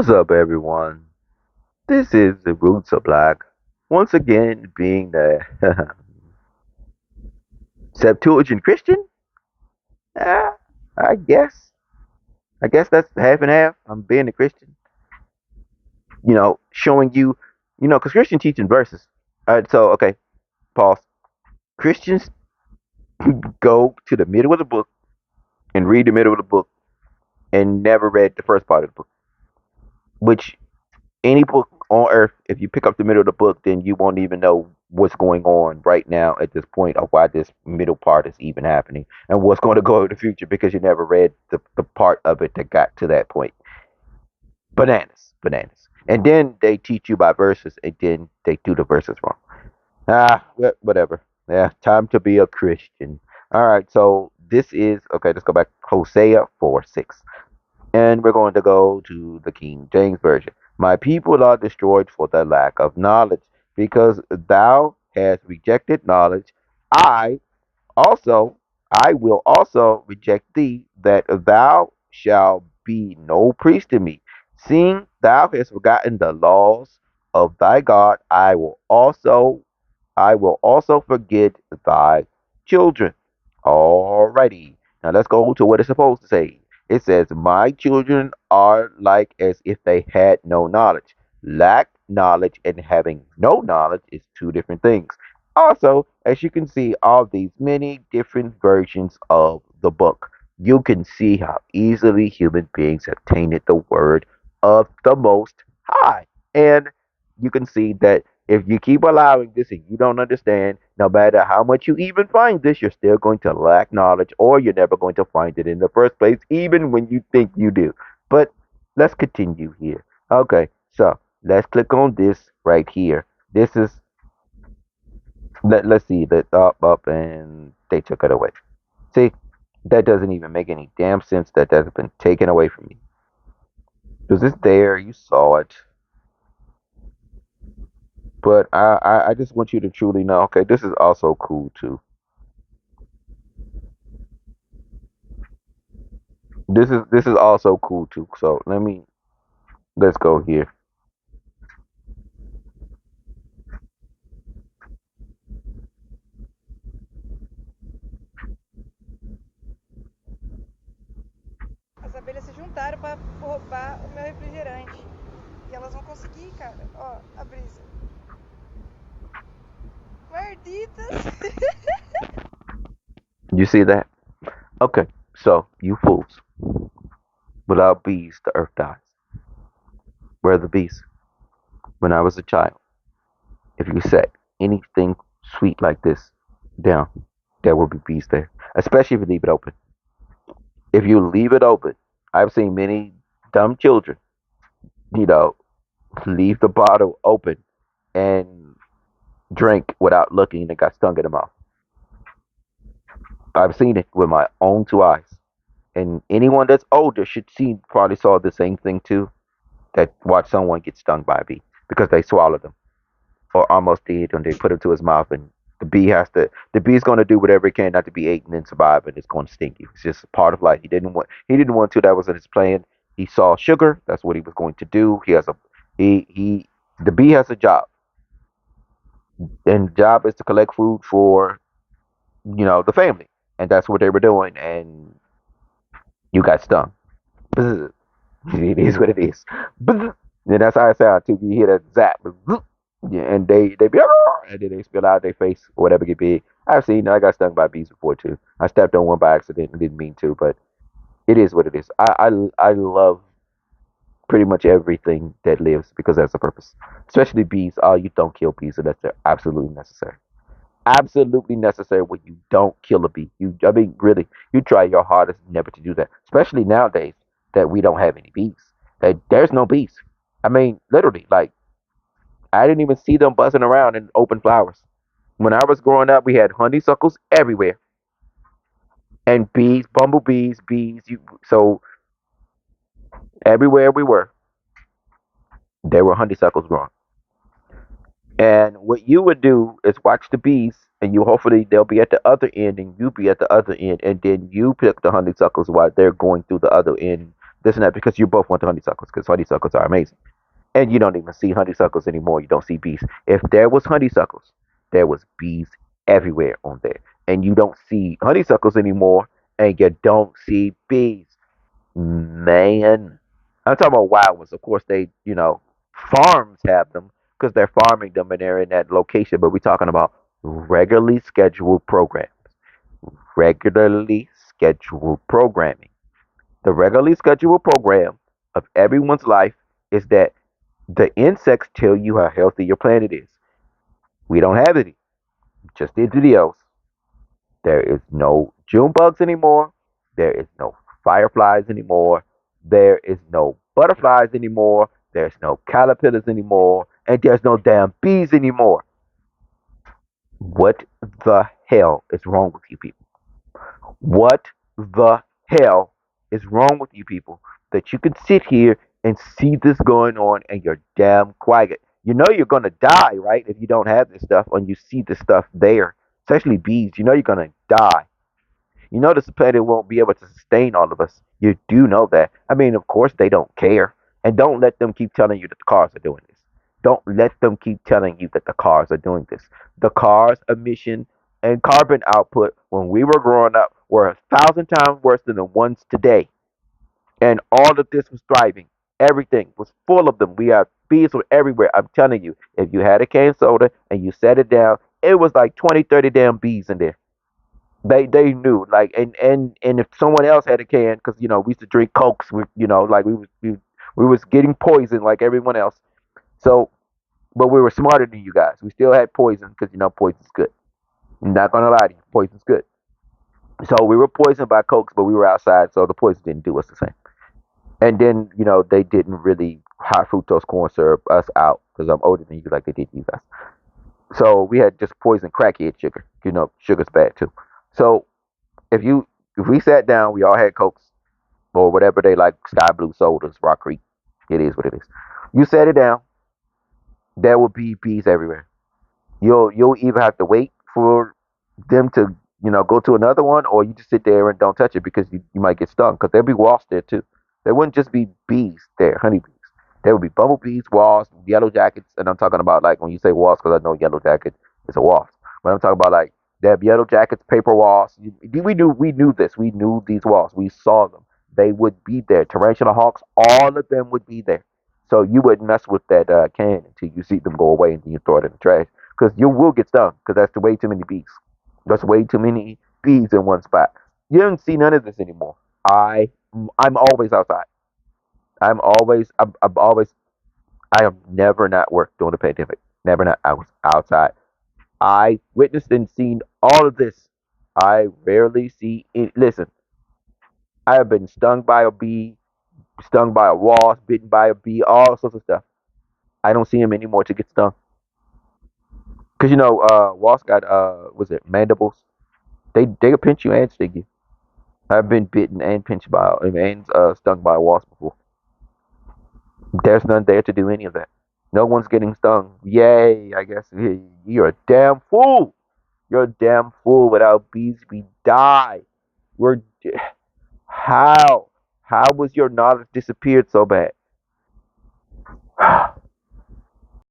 What's up, everyone? This is the Roots of Black. Once again, being the Septuagint Christian. Ah, I guess. I guess that's half and half. I'm being a Christian. Showing you, because Christian teaching verses. All right, so okay, pause. Christians go to the middle of the book and read the middle of the book and never read the first part of the book, which any book on earth, if you pick up the middle of the book, then you won't even know what's going on right now at this point, or why this middle part is even happening, and what's going to go in the future, because you never read the part of it that got to that point. Bananas, bananas. And then they teach you by verses, and then they do the verses wrong. Whatever. Yeah, time to be a Christian. All right, so this is okay. Let's go back. Hosea 4:6. And we're going to go to the King James Version. My people are destroyed for the lack of knowledge, because thou hast rejected knowledge. I I will also reject thee, that thou shalt be no priest to me. Seeing thou hast forgotten the laws of thy God, I will also forget thy children. Alrighty. Now let's go to what it's supposed to say. It says, my children are like as if they had no knowledge. Lack knowledge and having no knowledge is two different things. Also, as you can see, all these many different versions of the book, you can see how easily human beings have tainted the word of the Most High. And you can see that if you keep allowing this and you don't understand, no matter how much you even find this, you're still going to lack knowledge, or you're never going to find it in the first place, even when you think you do. But let's continue here. Okay, so let's click on this right here. This is let's see that up and they took it away. See, that doesn't even make any damn sense that that's been taken away from me. Because it's there, you saw it. But I just want you to truly know, okay, this is also cool too. This is also cool too. So let's go here. As abelhas se juntaram pra roubar o meu refrigerante. E elas vão conseguir, cara. Ó, a brisa. Malditas! You see that? Okay, so you fools. Without bees, the earth dies. Where are the bees? When I was a child, if you set anything sweet like this down, there will be bees there. Especially if you leave it open. If you leave it open, I've seen many dumb children, you know, leave the bottle open and drink without looking and got stung in the mouth. I've seen it with my own two eyes. And anyone that's older should see probably saw the same thing too. That watched someone get stung by a bee because they swallowed them or almost did, and they put it to his mouth, and the bee's going to do whatever it can not to be eaten and survive, and it's going to sting you. It's just part of life. He didn't want to. That was in his plan. He saw sugar. That's what he was going to do. He the bee has a job, and the job is to collect food for the family, and that's what they were doing, and you got stung. Bzz. It is what it is. Bzz. And that's how I sound too. You hear that zap, bzz. Yeah, and they be and then they spill out their face or whatever it be. I got stung by bees before too. I stepped on one by accident and didn't mean to, but it is what it is. I love pretty much everything that lives because that's the purpose. Especially bees. Oh, you don't kill bees unless they're absolutely necessary. Absolutely necessary when you don't kill a bee. I mean, really, you try your hardest never to do that. Especially nowadays that we don't have any bees. That there's no bees. I mean, literally, like I didn't even see them buzzing around in open flowers. When I was growing up, we had honeysuckles everywhere, and bees, bumblebees, bees. So everywhere we were, there were honeysuckles growing. And what you would do is watch the bees, and you hopefully they'll be at the other end, and you be at the other end, and then you pick the honeysuckles while they're going through the other end this and that, because you both want the honeysuckles because honeysuckles are amazing. And you don't even see honeysuckles anymore. You don't see bees. If there was honeysuckles, there was bees everywhere on there. And you don't see honeysuckles anymore, and you don't see bees. Man, I'm talking about wild ones. Of course, farms have them because they're farming them and they're in that location. But we're talking about regularly scheduled programs, regularly scheduled programming. The regularly scheduled program of everyone's life is that the insects tell you how healthy your planet is. We don't have any. Just did videos. There is no June bugs anymore. There is no fireflies anymore. There is no butterflies anymore. There's no caterpillars anymore. And there's no damn bees anymore. What the hell is wrong with you people? What the hell is wrong with you people that you can sit here and see this going on and you're damn quiet? You know you're gonna die, right? If you don't have this stuff and you see this stuff there, especially bees, you know you're gonna die. You know this planet won't be able to sustain all of us. You do know that. I mean, of course they don't care. And don't let them keep telling you that the cars are doing this. Don't let them keep telling you that the cars are doing this. The cars' emission and carbon output when we were growing up were 1,000 times worse than the ones today. And all of this was thriving. Everything was full of them. We have bees were everywhere. I'm telling you, if you had a cane soda and you set it down, it was like 20, 30 damn bees in there. They knew, like, and if someone else had a can, because we used to drink cokes, like we was getting poisoned like everyone else. So, but we were smarter than you guys. We still had poison because poison's good. I'm not gonna lie to you, poison's good. So we were poisoned by cokes, but we were outside, so the poison didn't do us the same. And then they didn't really high fructose corn syrup us out because I'm older than you, like they did you guys. So we had just poison crackhead sugar. Sugar's bad too. So if you if we sat down, we all had cokes or whatever they like, sky blue sodas, Rock Creek. It is what it is. You set it down, there will be bees everywhere. You'll either have to wait for them to go to another one, or you just sit there and don't touch it because you might get stung because there'll be wasps there too. There wouldn't just be bees there, honeybees. There would be bumblebees, wasps, yellow jackets, and I'm talking about like when you say wasps because I know yellow jacket is a wasp, but I'm talking about like there have yellow jackets, paper wasps. We knew this. We knew these wasps. We saw them. They would be there. Tarantula hawks, all of them would be there. So you wouldn't mess with that can until you see them go away and then you throw it in the trash because you will get stung because that's way too many bees. That's way too many bees in one spot. You don't see none of this anymore. I'm always outside. I'm always I have never not worked during the pandemic. Never not. I was outside. I witnessed and seen all of this. I rarely see it. Listen, I have been stung by a bee, stung by a wasp, bitten by a bee, all sorts of stuff. I don't see him anymore to get stung. Cause wasps got was it mandibles? They could pinch you and sting you. I've been bitten and pinched by and stung by a wasp before. There's none there to do any of that. No one's getting stung. Yay! I guess you're a damn fool. You're a damn fool. Without bees, we die. We're how? How was your knowledge disappeared so bad?